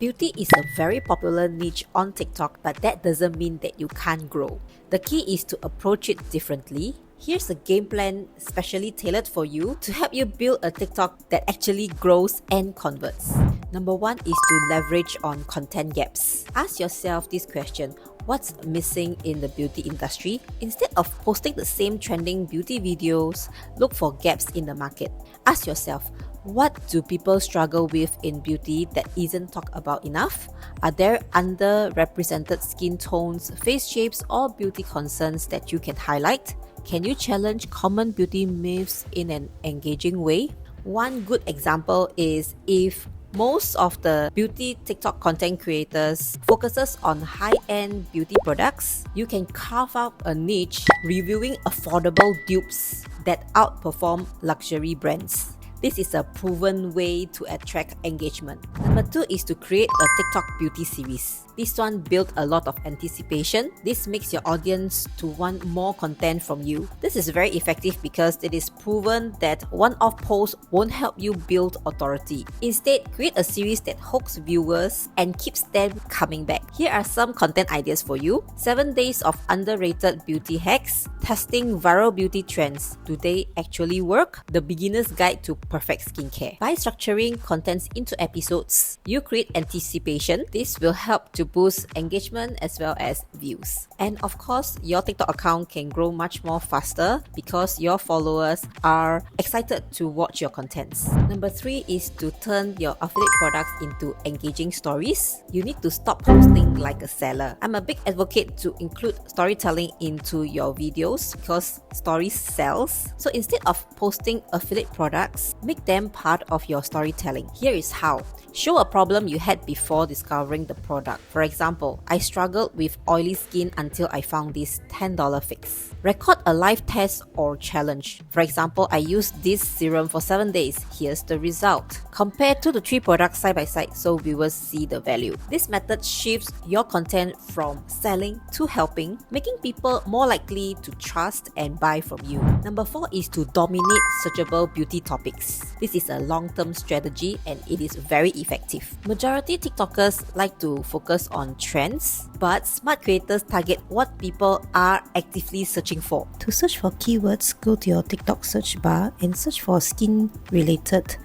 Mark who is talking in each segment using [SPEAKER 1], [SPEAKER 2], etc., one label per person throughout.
[SPEAKER 1] Beauty is a very popular niche on TikTok, but that doesn't mean that you can't grow. The key is to approach it differently. Here's a game plan specially tailored for you to help you build a TikTok that actually grows and converts. Number 1 is to leverage on content gaps. Ask yourself this question: what's missing in the beauty industry? Instead of posting the same trending beauty videos, look for gaps in the market. Ask yourself, what do people struggle with in beauty that isn't talked about enough? Are there underrepresented skin tones, face shapes, or beauty concerns that you can highlight? Can you challenge common beauty myths in an engaging way? One good example is if most of the beauty TikTok content creators focuses on high-end beauty products, you can carve out a niche reviewing affordable dupes that outperform luxury brands. This is a proven way to attract engagement. Number 2 is to create a TikTok beauty series. This one built a lot of anticipation. This makes your audience to want more content from you. This is very effective because it is proven that one-off posts won't help you build authority. Instead, create a series that hooks viewers and keeps them coming back. Here are some content ideas for you. 7 days of underrated beauty hacks. Testing viral beauty trends. Do they actually work? The beginner's guide to perfect skincare. By structuring contents into episodes, you create anticipation. This will help to boost engagement as well as views. And of course, your TikTok account can grow much more faster because your followers are excited to watch your contents. Number 3 is to turn your affiliate products into engaging stories. You need to stop posting like a seller. I'm a big advocate to include storytelling into your videos because stories sells. So instead of posting affiliate products, make them part of your storytelling. Here is how. Show a problem you had before discovering the product. For example, I struggled with oily skin until I found this $10 fix. Record a live test or challenge. For example, I used this serum for 7 days. Here's the result. Compare 2 to 3 products side by side so viewers see the value. This method shifts your content from selling to helping, making people more likely to trust and buy from you. Number 4 is to dominate searchable beauty topics. This is a long-term strategy and it is very effective. Majority TikTokers like to focus on trends, but smart creators target what people are actively searching for.
[SPEAKER 2] To search for keywords, go to your TikTok search bar and search for skin-related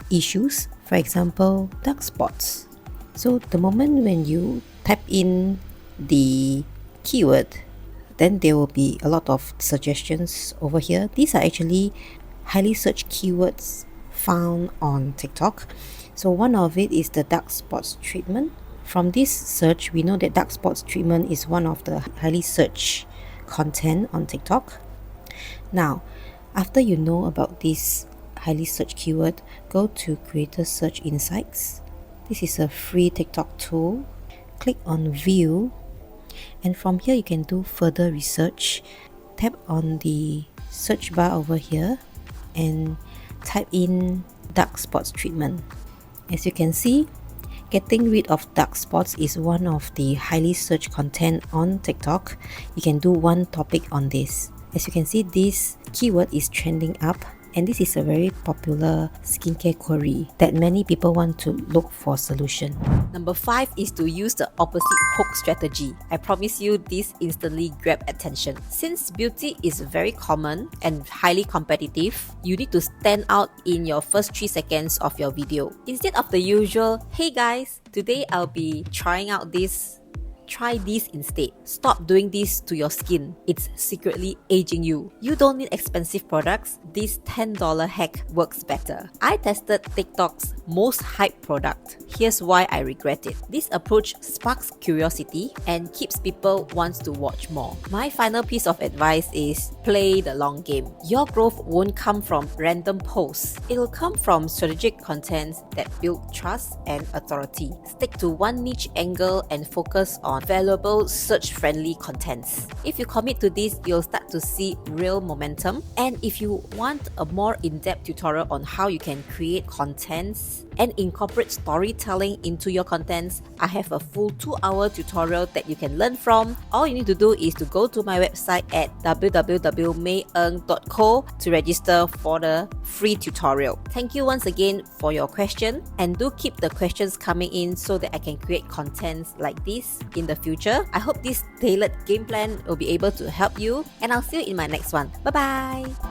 [SPEAKER 2] issues, for example, dark spots. So the moment when you type in the keyword, then there will be a lot of suggestions over here. These are actually highly searched keywords found on TikTok. So one of it is the dark spots treatment. From this search, we know that dark spots treatment is one of the highly searched content on TikTok. Now, after you know about this highly searched keyword, go to Creator Search Insights. This is a free TikTok tool. Click on View, and from here you can do further research. Tap on the search bar over here and type in dark spots treatment. As you can see, getting rid of dark spots is one of the highly searched content on TikTok. You can do one topic on this. As you can see, this keyword is trending up, and this is a very popular skincare query that many people want to look for solution.
[SPEAKER 1] Number 5 is to use the opposite hook strategy. I promise you this instantly grab attention. Since beauty is very common and highly competitive, you need to stand out in your first 3 seconds of your video. Instead of the usual, "Hey guys, today I'll be trying out this. Try this instead. Stop doing this to your skin. It's secretly aging you." You don't need expensive products. This $10 hack works better. I tested TikTok's most hyped product. Here's why I regret it. This approach sparks curiosity and keeps people want to watch more. My final piece of advice is play the long game. Your growth won't come from random posts. It'll come from strategic contents that build trust and authority. Stick to one niche angle and focus on valuable search-friendly contents. If you commit to this, you'll start to see real momentum. And if you want a more in-depth tutorial on how you can create contents and incorporate storytelling into your contents, I have a full 2-hour tutorial that you can learn from. All you need to do is to go to my website at www.mayeng.co to register for the free tutorial. Thank you once again for your question, and do keep the questions coming in so that I can create contents like this in the future. I hope this tailored game plan will be able to help you, and I'll see you in my next one. Bye bye.